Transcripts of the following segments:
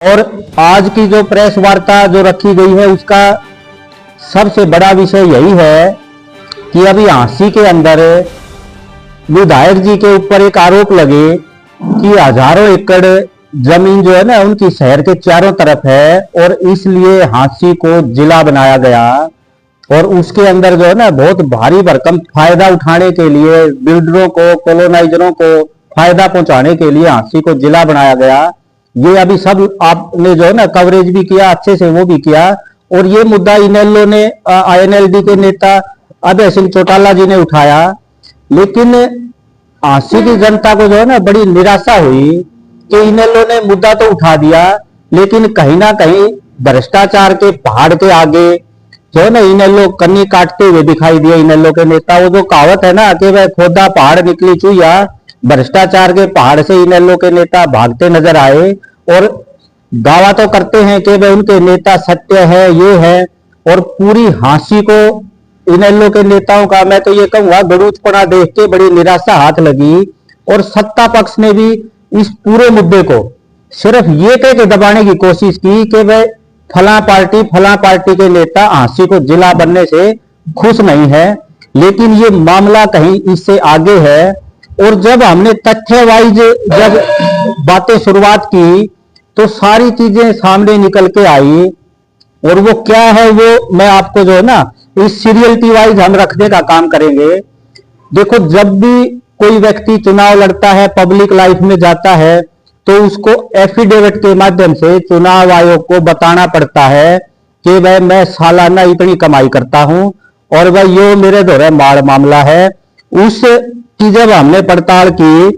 और आज की जो प्रेस वार्ता जो रखी गई है उसका सबसे बड़ा विषय यही है कि अभी झांसी के अंदर विधायक जी के ऊपर एक आरोप लगे कि हजारों एकड़ जमीन जो है ना उनकी शहर के चारों तरफ है और इसलिए झांसी को जिला बनाया गया और उसके अंदर जो है ना बहुत भारी भरकम फायदा उठाने के लिए बिल्डरों को कॉलोनाइजरों को फायदा पहुंचाने के लिए झांसी को जिला बनाया गया। ये अभी सब आपने जो है ना कवरेज भी किया अच्छे से, वो भी किया। और ये मुद्दा इनेलो ने INLD के नेता अभय सिंह चौटाला जी ने उठाया, लेकिन झांसी की जनता को जो है ना बड़ी निराशा हुई कि इनेलो ने मुद्दा तो उठा दिया लेकिन कहीं ना कहीं भ्रष्टाचार के पहाड़ के आगे जो है ना इनेलो कन्नी काटते हुए दिखाई दिए। इनेलो के नेता, वो जो कहावत है ना कि वह खोदा पहाड़ निकली चुईया, भ्रष्टाचार के पहाड़ से इनेलो के नेता भागते नजर आए और दावा तो करते हैं कि वे उनके नेता सत्य है, ये है। और पूरी झांसी को इनेलो के नेताओं का मैं तो ये कहूंगा गड़ूचपना देख के बड़ी निराशा हाथ लगी। और सत्ता पक्ष ने भी इस पूरे मुद्दे को सिर्फ ये कह के दबाने की कोशिश की कि वे फला पार्टी के नेता झांसी को जिला बनने से खुश नहीं है, लेकिन ये मामला कहीं इससे आगे है। और जब हमने तथ्य वाइज जब बातें शुरुआत की तो सारी चीजें सामने निकल के आई। और वो क्या है वो मैं आपको जो है ना इस सीरियलिटी वाइज हम रखने का काम करेंगे। देखो, जब भी कोई व्यक्ति चुनाव लड़ता है, पब्लिक लाइफ में जाता है, तो उसको एफिडेविट के माध्यम से चुनाव आयोग को बताना पड़ता है कि भाई मैं सालाना इतनी कमाई करता हूं और भाई ये मेरे द्वारा मामला है। उस की जब हमने पड़ताल की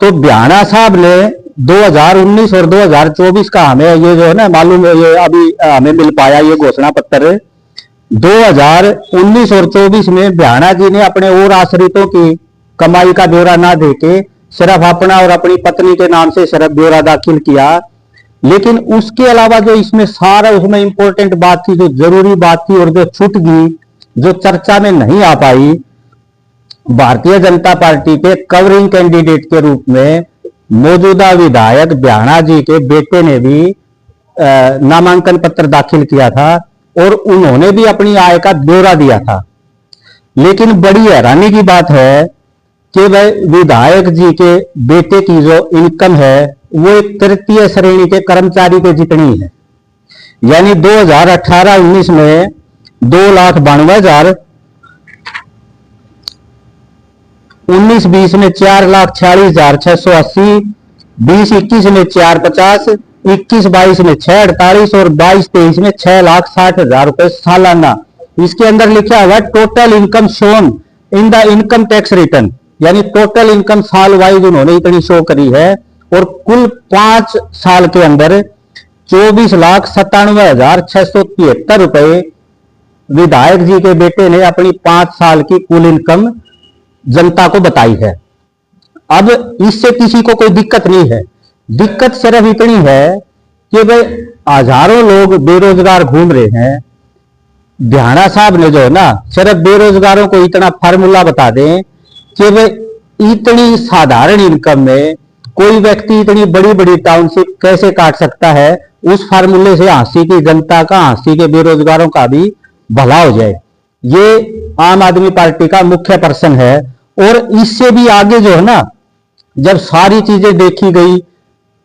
तो ब्याणा साहब ने 2019 और 2024 का हमें ये जो है ना मालूम है, ये अभी हमें मिल पाया ये घोषणा पत्र। 2019 और 24 में ब्याणा जी ने अपने और आश्रितों की कमाई का ब्यौरा ना देके सिर्फ अपना और अपनी पत्नी के नाम से सिर्फ ब्यौरा दाखिल किया। लेकिन उसके अलावा जो इसमें सारा उसमें इंपॉर्टेंट बात थी, जो जरूरी बात थी और जो छूट गई, जो चर्चा में नहीं आ पाई, भारतीय जनता पार्टी के कवरिंग कैंडिडेट के रूप में मौजूदा विधायक ब्याणा जी के बेटे ने भी नामांकन पत्र दाखिल किया था और उन्होंने भी अपनी आय का ब्यौरा दिया था। लेकिन बड़ी हैरानी की बात है कि वह विधायक जी के बेटे की जो इनकम है वो एक तृतीय श्रेणी के कर्मचारी के जितनी है। यानी 2018-19 में 2,92,000, 19-20 में 4,46,680, 20-21 में 450, 21-22 में 648 और 22-23 में 6,60,000 रुपए सालाना। इसके अंदर लिखा हुआ total income shown in the income tax return, यानी टोटल इनकम साल वाइज उन्होंने इतनी शो करी है। और कुल 5 साल के अंदर 24,97,673 रुपए विधायक जी के बेटे ने अपनी 5 साल की कुल इनकम जनता को बताई है। अब इससे किसी को कोई दिक्कत नहीं है। दिक्कत सिर्फ इतनी है कि भाई हजारों लोग बेरोजगार घूम रहे हैं। ब्याणा साहब ने जो है ना सिर्फ बेरोजगारों को इतना फार्मूला बता दें कि भाई इतनी साधारण इनकम में कोई व्यक्ति इतनी बड़ी बड़ी टाउनशिप कैसे काट सकता है, उस फार्मूले से झांसी की जनता का, झांसी के बेरोजगारों का भी भला हो जाए। ये आम आदमी पार्टी का मुख्य पर्सन है। और इससे भी आगे जो है ना जब सारी चीजें देखी गई,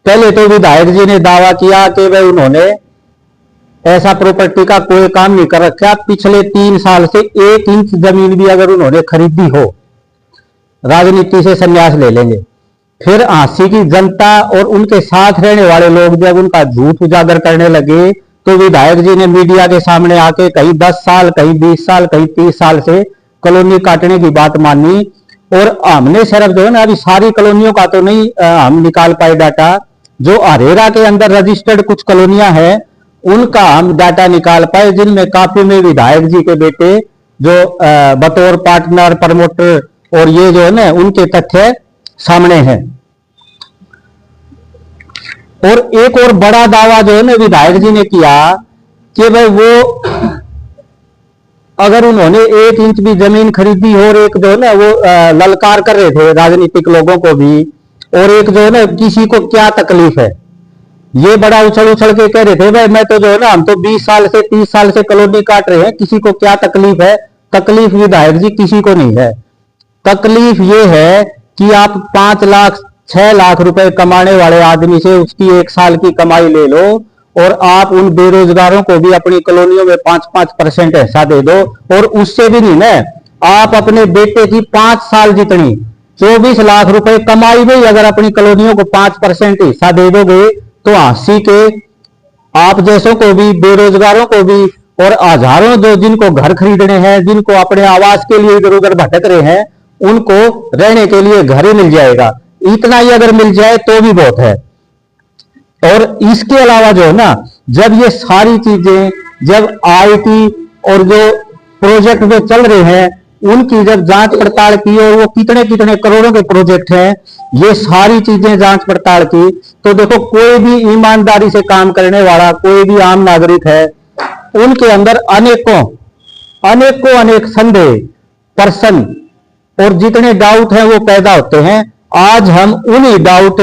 पहले तो विधायक जी ने दावा किया कि भाई उन्होंने ऐसा प्रॉपर्टी का कोई काम नहीं कर रखा, पिछले 3 साल से 1 इंच जमीन भी अगर उन्होंने खरीदी हो राजनीति से संन्यास ले लेंगे। फिर झांसी की जनता और उनके साथ रहने वाले लोग जब उनका झूठ उजागर करने लगे तो विधायक जी ने मीडिया के सामने आके कहीं 10 साल, कहीं 20 साल, कहीं 30 साल से कॉलोनी काटने की बात मानी। और हमने सिर्फ जो है ना अभी सारी कॉलोनियों का तो नहीं हम निकाल पाए डाटा, जो अरेरा के अंदर रजिस्टर्ड कुछ कॉलोनियां हैं उनका हम डाटा निकाल पाए, जिनमें काफी में विधायक जी के बेटे जो बतौर पार्टनर, प्रमोटर और ये जो है ना उनके तथ्य सामने हैं। और एक और बड़ा दावा जो है ना विधायक जी ने किया कि भाई वो अगर उन्होंने 1 इंच भी जमीन खरीदी हो, और एक जो है ना वो ललकार कर रहे थे राजनीतिक लोगों को भी, और एक जो है ना किसी को क्या तकलीफ है, ये बड़ा उछल उछल के कह रहे थे भाई मैं तो जो है ना, हम तो 20 साल से 30 साल से कॉलोनी काट रहे हैं, किसी को क्या तकलीफ है। तकलीफ विधायक जी किसी को नहीं है। तकलीफ ये है कि आप 5 लाख 6 लाख रुपए कमाने वाले आदमी से उसकी 1 साल की कमाई ले लो और आप उन बेरोजगारों को भी अपनी कॉलोनियों में 5-5% हिस्सा दे दो, और उससे भी नहीं ना, आप अपने बेटे की 5 साल जितनी 24 लाख रुपए कमाई में अगर अपनी कॉलोनियों को 5% हिस्सा दे दोगे तो हंसी के आप जैसों को भी, बेरोजगारों को भी, और हजारों जो जिनको घर खरीदने हैं, जिनको अपने आवास के लिए इधर उधर भटक रहे हैं, उनको रहने के लिए घर ही मिल जाएगा। इतना ही अगर मिल जाए तो भी बहुत है। और इसके अलावा जो है ना, जब ये सारी चीजें, जब आईटी और जो प्रोजेक्ट जो चल रहे हैं उनकी जब जांच पड़ताल की, और वो कितने कितने करोड़ों के प्रोजेक्ट हैं, ये सारी चीजें जांच पड़ताल की, तो देखो कोई भी ईमानदारी से काम करने वाला कोई भी आम नागरिक है, उनके अंदर अनेकों अनेकों अनेक संदेह, प्रश्न और जितने डाउट हैं वो पैदा होते हैं। आज हम उन्हीं डाउट,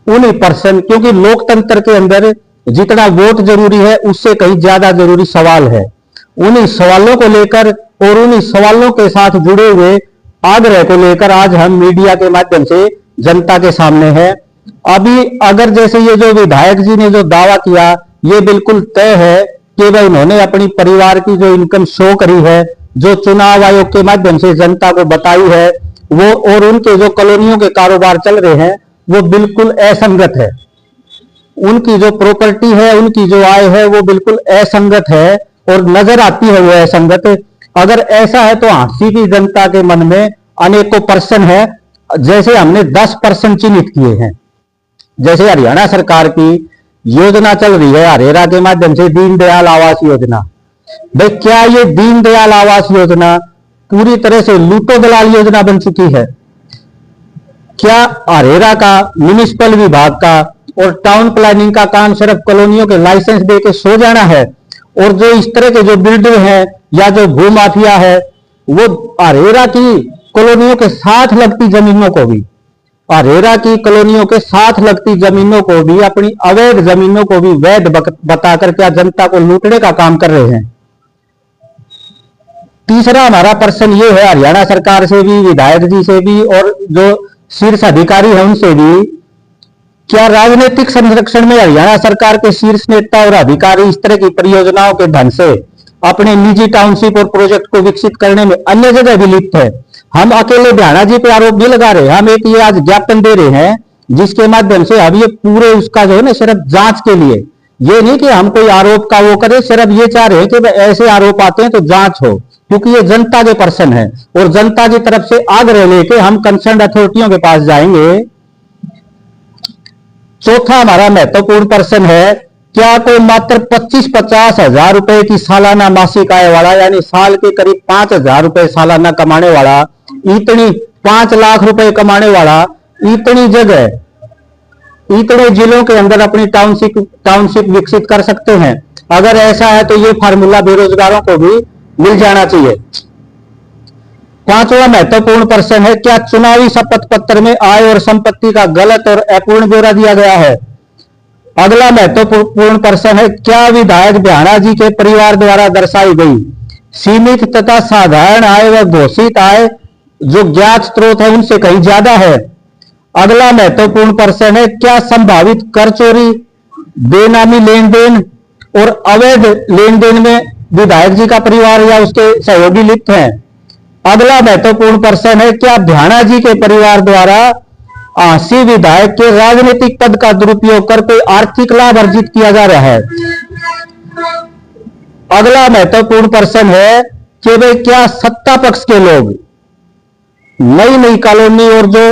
उन्हीं प्रश्न, क्योंकि लोकतंत्र के अंदर जितना वोट जरूरी है उससे कहीं ज्यादा जरूरी सवाल है, उन्हीं सवालों को लेकर और उन्हीं सवालों के साथ जुड़े हुए आग्रह को लेकर आज हम मीडिया के माध्यम से जनता के सामने हैं। अभी अगर जैसे ये जो विधायक जी ने जो दावा किया, ये बिल्कुल तय है कि भाई उन्होंने अपनी परिवार की जो इनकम शो करी है, जो चुनाव आयोग के माध्यम से जनता को बताई है वो, और उनके जो कॉलोनियों के कारोबार चल रहे हैं वो बिल्कुल असंगत है। उनकी जो प्रॉपर्टी है, उनकी जो आय है वो बिल्कुल असंगत है और नजर आती है वो असंगत। अगर ऐसा है तो हंसी की जनता के मन में अनेकों प्रश्न है। जैसे हमने 10% चिन्हित किए हैं, जैसे हरियाणा सरकार की योजना चल रही है हरेरा के माध्यम से दीनदयाल आवास योजना। भाई क्या ये दीनदयाल आवास योजना पूरी तरह से लूटो दलाल योजना बन चुकी है? क्या हरेरा का, म्युनिसिपल विभाग का और टाउन प्लानिंग का काम सिर्फ कॉलोनियों के लाइसेंस दे के सो जाना है, और जो इस तरह के जो बिल्डर हैं या जो भू माफिया है वो हरेरा की कॉलोनियों के साथ लगती जमीनों को भी, हरेरा की कॉलोनियों के साथ लगती जमीनों को भी, अपनी अवैध जमीनों को भी वैध बताकर क्या जनता को लूटने का काम कर रहे हैं? तीसरा हमारा प्रश्न ये है हरियाणा सरकार से भी, विधायक जी से भी और जो शीर्ष अधिकारी है उनसे भी, क्या राजनीतिक संरक्षण में हरियाणा सरकार के शीर्ष नेता और अधिकारी इस तरह की परियोजनाओं के धन से अपने निजी टाउनशिप और प्रोजेक्ट को विकसित करने में अन्य जगह भी लिप्त है? हम अकेले भ्याणा जी पे आरोप भी लगा रहे हैं, हम एक ये आज ज्ञापन दे रहे हैं जिसके माध्यम से अब ये पूरे उसका जो है ना सिर्फ जांच के लिए, ये नहीं कि हम कोई आरोप का वो करें, सिर्फ ये चाह रहे हैं कि ऐसे आरोप आते हैं तो जांच हो, क्योंकि ये जनता के प्रश्न है और जनता की तरफ से आग्रह लेके हम कंसर्न अथॉरिटियों के पास जाएंगे। चौथा हमारा महत्वपूर्ण प्रश्न है, क्या कोई मात्र 25-50 हजार रुपए की सालाना मासिक आय वाला, यानी साल के करीब 5,000 रुपए सालाना कमाने वाला, इतनी 5 लाख रुपए कमाने वाला, इतनी जगह, इतने जिलों के अंदर अपनी टाउनशिप विकसित कर सकते हैं? अगर ऐसा है तो ये फार्मूला बेरोजगारों को भी मिल जाना चाहिए। पांचवा महत्वपूर्ण प्रश्न है, क्या चुनावी शपथ पत्र में आय और संपत्ति का गलत और अपूर्ण ब्यौरा दिया गया है? अगला महत्वपूर्ण प्रश्न है, क्या विधायक भ्याणा जी के परिवार द्वारा दर्शाई गई सीमित तथा साधारण आय व घोषित आय जो ज्ञात स्रोत है उनसे कहीं ज्यादा है? अगला महत्वपूर्ण प्रश्न है, क्या संभावित कर चोरी, बेनामी लेन देन और अवैध लेन देन में विधायक जी का परिवार या उसके सहयोगी लिप्त हैं? अगला महत्वपूर्ण प्रश्न है, क्या भ्याणा जी के परिवार द्वारा आसी विधायक के राजनीतिक पद का दुरुपयोग कर कोई आर्थिक लाभ अर्जित किया जा रहा है? अगला महत्वपूर्ण प्रश्न है कि भाई क्या सत्ता पक्ष के लोग नई नई कॉलोनी और जो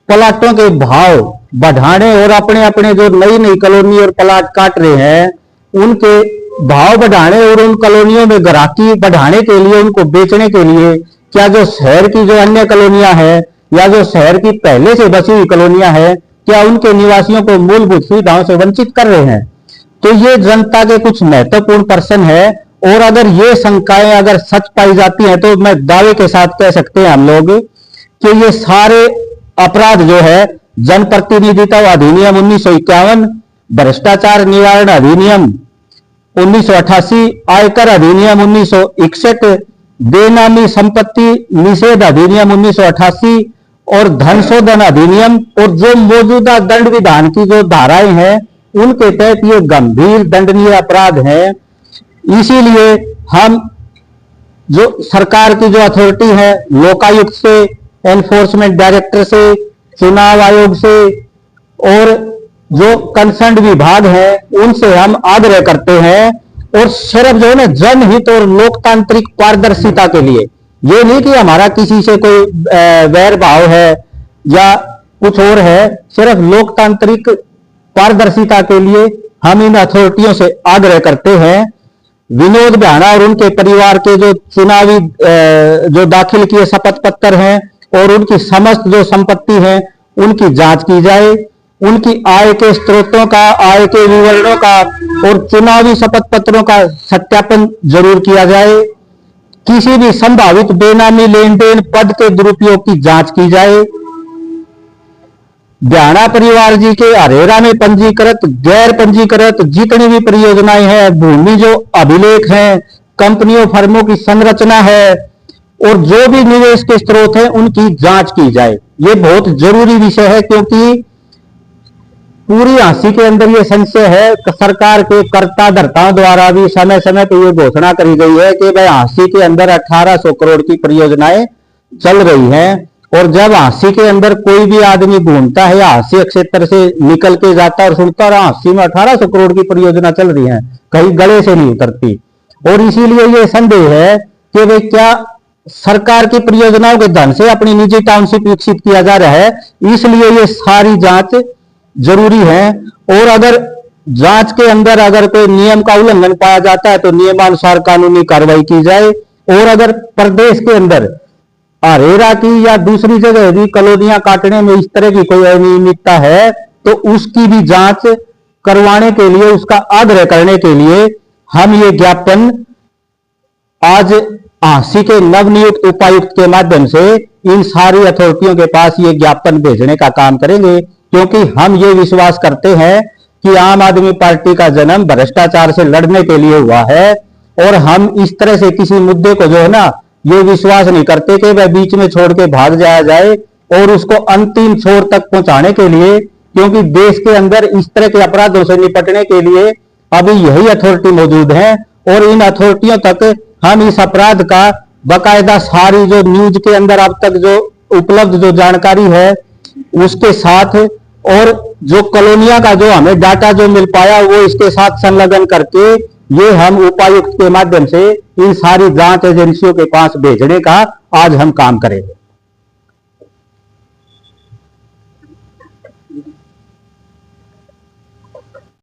प्लाटों के भाव बढ़ाने और अपने अपने जो नई नई कॉलोनी और प्लाट काट रहे हैं उनके भाव बढ़ाने और उन कॉलोनियों में ग्राहकी बढ़ाने के लिए, उनको बेचने के लिए, क्या जो शहर की जो अन्य कॉलोनियां हैं या जो शहर की पहले से बसी हुई कॉलोनियां हैं, क्या उनके निवासियों को मूलभूत सुविधाओं से वंचित कर रहे हैं? तो ये जनता के कुछ महत्वपूर्ण प्रश्न है, और अगर ये शंकाएं अगर सच पाई जाती हैं तो मैं दावे के साथ कह सकते हैं हम लोग कि ये सारे अपराध जो है जनप्रतिनिधित्व अधिनियम 1951, भ्रष्टाचार निवारण अधिनियम 1988, आयकर अधिनियम 1961, बेनामी संपत्ति निषेध अधिनियम 1988 और धन शोधन अधिनियम, और जो मौजूदा दंड विधान की जो धाराएं हैं उनके तहत ये गंभीर दंडनीय अपराध है। इसीलिए हम जो सरकार की जो अथॉरिटी है, लोकायुक्त से, एनफोर्समेंट डायरेक्टर से, चुनाव आयोग से और जो कंसर्न विभाग है उनसे हम आग्रह करते हैं, और सिर्फ जो है ना जनहित और लोकतांत्रिक पारदर्शिता के लिए, ये नहीं कि हमारा किसी से कोई वैर भाव है या कुछ और है, सिर्फ लोकतांत्रिक पारदर्शिता के लिए हम इन अथॉरिटियों से आग्रह करते हैं। विनोद भाना और उनके परिवार के जो चुनावी जो दाखिल किए शपथ पत्र हैं और उनकी समस्त जो संपत्ति है उनकी जांच की जाए, उनकी आय के स्रोतों का, आय के विवरणों का और चुनावी शपथ पत्रों का सत्यापन जरूर किया जाए। किसी भी संभावित बेनामी लेन देन, पद के दुरुपयोग की जांच की जाए। भाना परिवार जी के अरेरा में पंजीकृत, गैर पंजीकृत जितनी भी परियोजनाएं हैं, भूमि जो अभिलेख हैं, कंपनियों फर्मों की संरचना है और जो भी निवेश के स्रोत हैं उनकी जांच की जाए। ये बहुत जरूरी विषय है, क्योंकि पूरी झांसी के अंदर ये संशय है, सरकार के कर्ता धर्ताओं द्वारा भी समय समय पर ये घोषणा करी गई है कि भाई झांसी के अंदर 1800 करोड़ की परियोजनाएं चल रही हैं, और जब झांसी के अंदर कोई भी आदमी घूमता है या झांसी क्षेत्र से निकल के जाता है और सुनता है झांसी में 1800 करोड़ की परियोजना चल रही है, कहीं गले से नहीं उतरती। और इसीलिए ये संदेह है कि भाई क्या सरकार की परियोजनाओं के धन से अपनी निजी टाउनशिप विकसित किया जा रहा है, इसलिए ये सारी जांच जरूरी है। और अगर जांच के अंदर अगर कोई नियम का उल्लंघन पाया जाता है तो नियमानुसार कानूनी कार्रवाई की जाए, और अगर प्रदेश के अंदर अरेरा की या दूसरी जगह भी कॉलोनियां काटने में इस तरह की कोई अनियमितता है तो उसकी भी जांच करवाने के लिए, उसका आग्रह करने के लिए हम ये ज्ञापन आज झांसी के नवनियुक्त उपायुक्त के माध्यम से इन सारी अथॉरिटियों के पास ये ज्ञापन भेजने का काम करेंगे, क्योंकि हम ये विश्वास करते हैं कि आम आदमी पार्टी का जन्म भ्रष्टाचार से लड़ने के लिए हुआ है, और हम इस तरह से किसी मुद्दे को जो है ना ये विश्वास नहीं करते कि वह बीच में छोड़ के भाग जाया जाए, और उसको अंतिम छोर तक पहुंचाने के लिए, क्योंकि देश के अंदर इस तरह के अपराधों से निपटने के लिए अभी यही अथॉरिटी मौजूद है, और इन अथॉरिटियों तक हम इस अपराध का बाकायदा सारी जो न्यूज के अंदर अब तक जो उपलब्ध जो जानकारी है उसके साथ, और जो कॉलोनिया का जो हमें डाटा जो मिल पाया वो इसके साथ संलग्न करके ये हम उपायुक्त के माध्यम से इन सारी जांच एजेंसियों के पास भेजने का आज हम काम करेंगे।